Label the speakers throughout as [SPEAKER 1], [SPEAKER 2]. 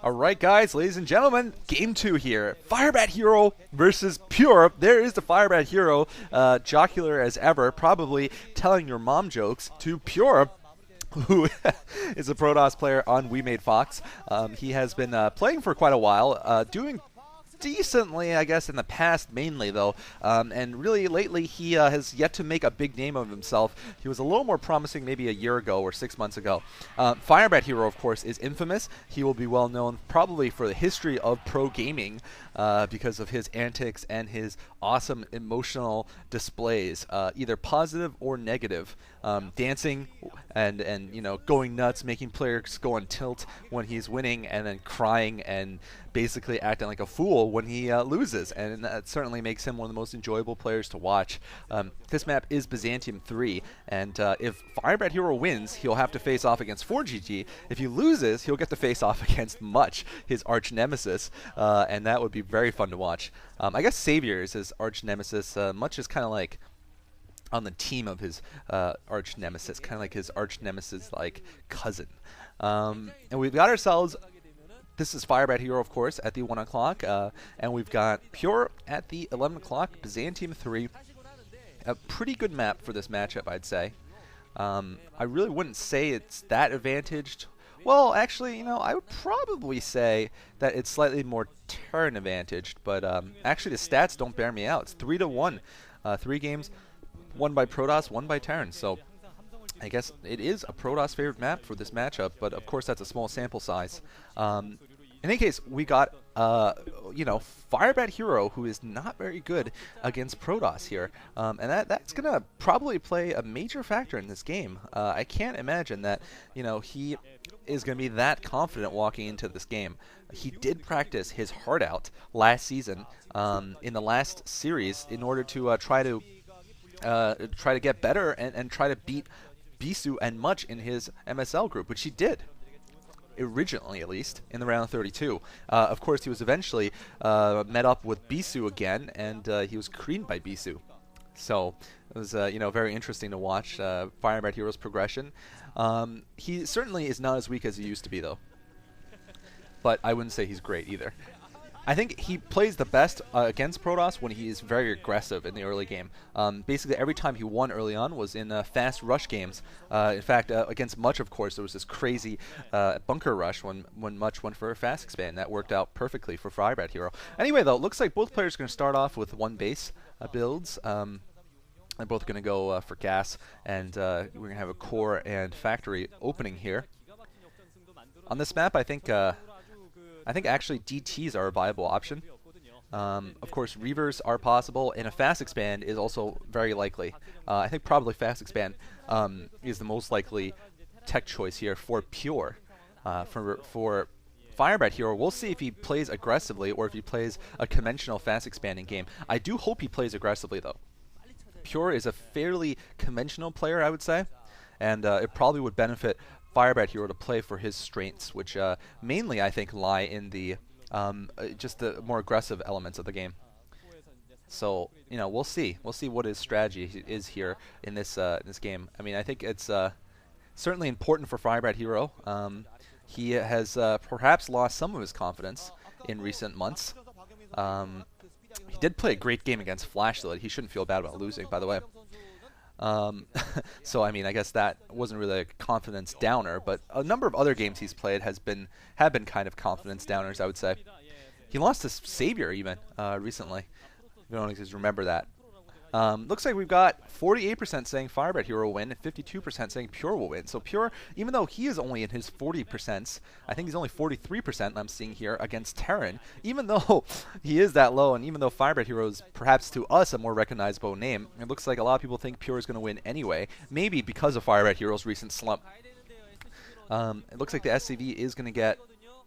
[SPEAKER 1] Alright guys, ladies and gentlemen, game 2 here. Firebathero versus Pure. There is the Firebathero, jocular as ever, probably telling your mom jokes to Pure, who is a Protoss player on We Made Fox. He has been playing for quite a while, doing decently, I guess, in the past mainly, though. And really, lately, he has yet to make a big name of himself. He was a little more promising maybe a year ago or 6 months ago. Firebathero, of course, is infamous. He will be well known probably for the history of pro gaming because of his antics and his awesome emotional displays, either positive or negative. Dancing and you know, going nuts, making players go on tilt when he's winning, and then crying and basically acting like a fool when he loses, and that certainly makes him one of the most enjoyable players to watch. This map is Byzantium III, and if Firebathero wins, he'll have to face off against 4GG. If he loses, he'll get to face off against Much, his arch nemesis, and that would be very fun to watch. I guess Savior is his arch nemesis. Much is kind of like on the team of his arch nemesis, kind of like his arch nemesis like cousin. And we've got ourselves, this is Firebathero, of course, at the 1 o'clock, and we've got Pure at the 11 o'clock, Byzantium III. A pretty good map for this matchup, I'd say. I really wouldn't say it's that advantaged. Well, actually, you know, I would probably say that it's slightly more turn advantaged, but actually the stats don't bear me out. It's 3-1. 3 games, 1 by Protoss, 1 by Terran. So I guess it is a Protoss favorite map for this matchup, but of course that's a small sample size. In any case, we got, you know, Firebathero, who is not very good against Protoss here, and that's going to probably play a major factor in this game. I can't imagine that, you know, he is going to be that confident walking into this game. He did practice his heart out last season in the last series in order to try to get better and try to beat Bisu and Much in his MSL group, which he did. Originally, at least, in the round of 32. Of course, he was eventually met up with Bisu again, and he was creamed by Bisu. So it was, you know, very interesting to watch Firebathero's progression. He certainly is not as weak as he used to be, though. But I wouldn't say he's great either. I think he plays the best against Protoss when he is very aggressive in the early game. Basically, every time he won early on was in fast rush games. In fact, against Much, of course, there was this crazy bunker rush when Much went for a fast expand. That worked out perfectly for Firebathero. Anyway, though, it looks like both players are going to start off with 1 base builds. They're both going to go for gas, and we're going to have a core and factory opening here. On this map, I think actually DTs are a viable option. Of course, Reavers are possible, and a fast expand is also very likely. I think probably fast expand is the most likely tech choice here for Pure. For Firebathero, we'll see if he plays aggressively or if he plays a conventional fast expanding game. I do hope he plays aggressively, though. Pure is a fairly conventional player, I would say, and it probably would benefit Firebathero to play for his strengths, which mainly I think lie in the just the more aggressive elements of the game. So, you know, we'll see what his strategy is here in this game. I mean, I think it's certainly important for Firebathero. He has perhaps lost some of his confidence in recent months. He did play a great game against Flash, though. He shouldn't feel bad about losing, by the way. So I mean, I guess that wasn't really a confidence downer, but a number of other games he's played have been kind of confidence downers, I would say. He lost to Savior even recently. You don't always remember that. Looks like we've got 48% saying Firebathero will win, and 52% saying Pure will win. So Pure, even though he is only in his 40%, I think he's only 43% I'm seeing here against Terran. Even though he is that low, and even though Firebathero is perhaps to us a more recognizable name, it looks like a lot of people think Pure is going to win anyway, maybe because of Firebathero's recent slump. It looks like the SCV is going to get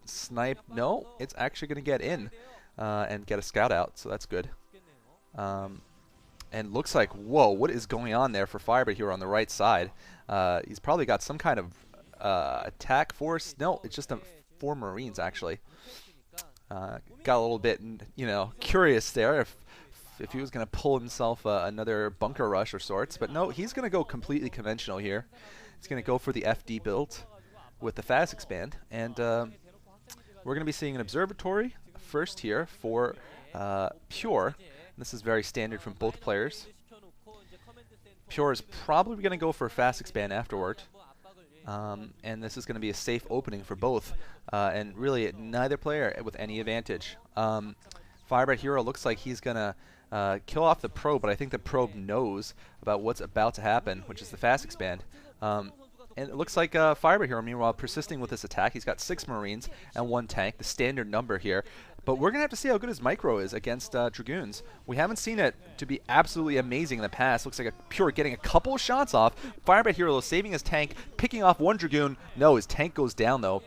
[SPEAKER 1] sniped. No, it's actually going to get in and get a scout out, so that's good. And looks like, whoa, what is going on there for Firebathero on the right side? He's probably got some kind of attack force. No, it's just 4 Marines, actually. Got a little bit, you know, curious there if he was going to pull himself another bunker rush or sorts. But no, he's going to go completely conventional here. He's going to go for the FD build with the fast expand. And we're going to be seeing an observatory first here for Pure. This is very standard from both players. Pure is probably going to go for a fast expand afterward. And this is going to be a safe opening for both. And really, neither player with any advantage. Firebathero looks like he's going to kill off the probe, but I think the probe knows about what's about to happen, which is the fast expand. And it looks like Firebathero, meanwhile, persisting with this attack. He's got 6 Marines and 1 tank, the standard number here. But we're going to have to see how good his micro is against Dragoons. We haven't seen it to be absolutely amazing in the past. Looks like a Pure getting a couple of shots off. Firebathero saving his tank, picking off 1 Dragoon. No, his tank goes down, though.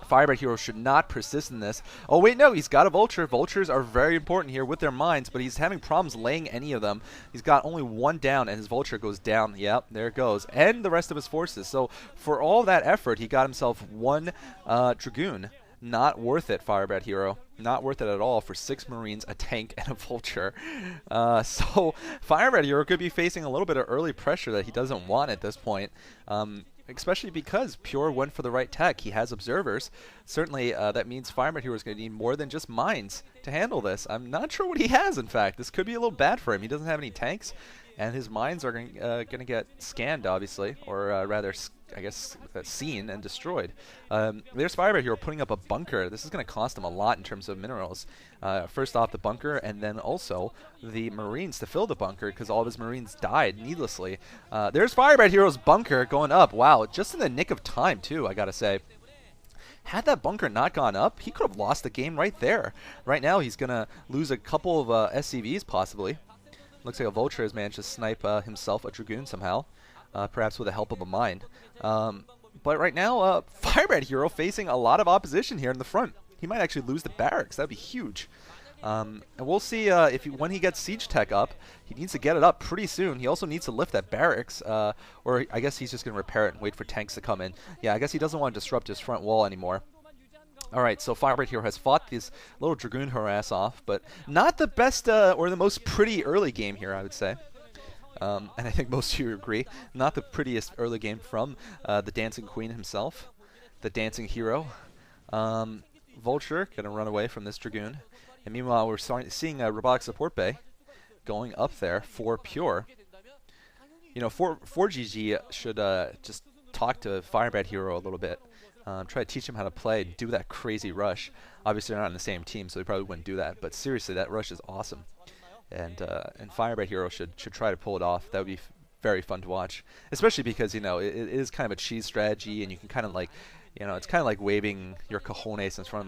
[SPEAKER 1] Firebathero should not persist in this. Oh, wait, no, he's got a Vulture. Vultures are very important here with their mines, but he's having problems laying any of them. He's got only 1 down, and his Vulture goes down. Yep, there it goes. And the rest of his forces. So for all that effort, he got himself 1 Dragoon. Not worth it, Firebathero. Not worth it at all for 6 Marines, a tank, and a Vulture. So Firebathero could be facing a little bit of early pressure that he doesn't want at this point. Especially because Pure went for the right tech. He has observers. Certainly, that means Firebathero is going to need more than just mines to handle this. I'm not sure what he has, in fact. This could be a little bad for him. He doesn't have any tanks, and his mines are going to get scanned, obviously, or rather, I guess, seen and destroyed. There's Firebathero putting up a bunker. This is going to cost him a lot in terms of minerals. First off, the bunker, and then also the Marines to fill the bunker, because all of his Marines died needlessly. There's Firebathero's bunker going up. Wow, just in the nick of time, too, I gotta say. Had that bunker not gone up, he could have lost the game right there. Right now, he's going to lose a couple of SCVs, possibly. Looks like a Vulture has managed to snipe himself a Dragoon somehow. Perhaps with the help of a mine. But right now, Firebathero facing a lot of opposition here in the front. He might actually lose the barracks. That would be huge. And we'll see when he gets siege tech up. He needs to get it up pretty soon. He also needs to lift that barracks. Or I guess he's just going to repair it and wait for tanks to come in. Yeah, I guess he doesn't want to disrupt his front wall anymore. Alright, so Firebathero has fought this little Dragoon harass off, but not the best or the most pretty early game here, I would say. And I think most of you agree. Not the prettiest early game from the Dancing Queen himself, the Dancing Hero. Vulture gonna run away from this Dragoon. And meanwhile, we're seeing a Robotic Support Bay going up there for Pure. You know, 4GG should just talk to Firebathero a little bit. Try to teach him how to play, do that crazy rush. Obviously, they're not on the same team, so they probably wouldn't do that. But seriously, that rush is awesome. And Firebathero should try to pull it off. That would be very fun to watch, especially because, you know, it is kind of a cheese strategy, and you can kind of like, you know, it's kind of like waving your cojones in front of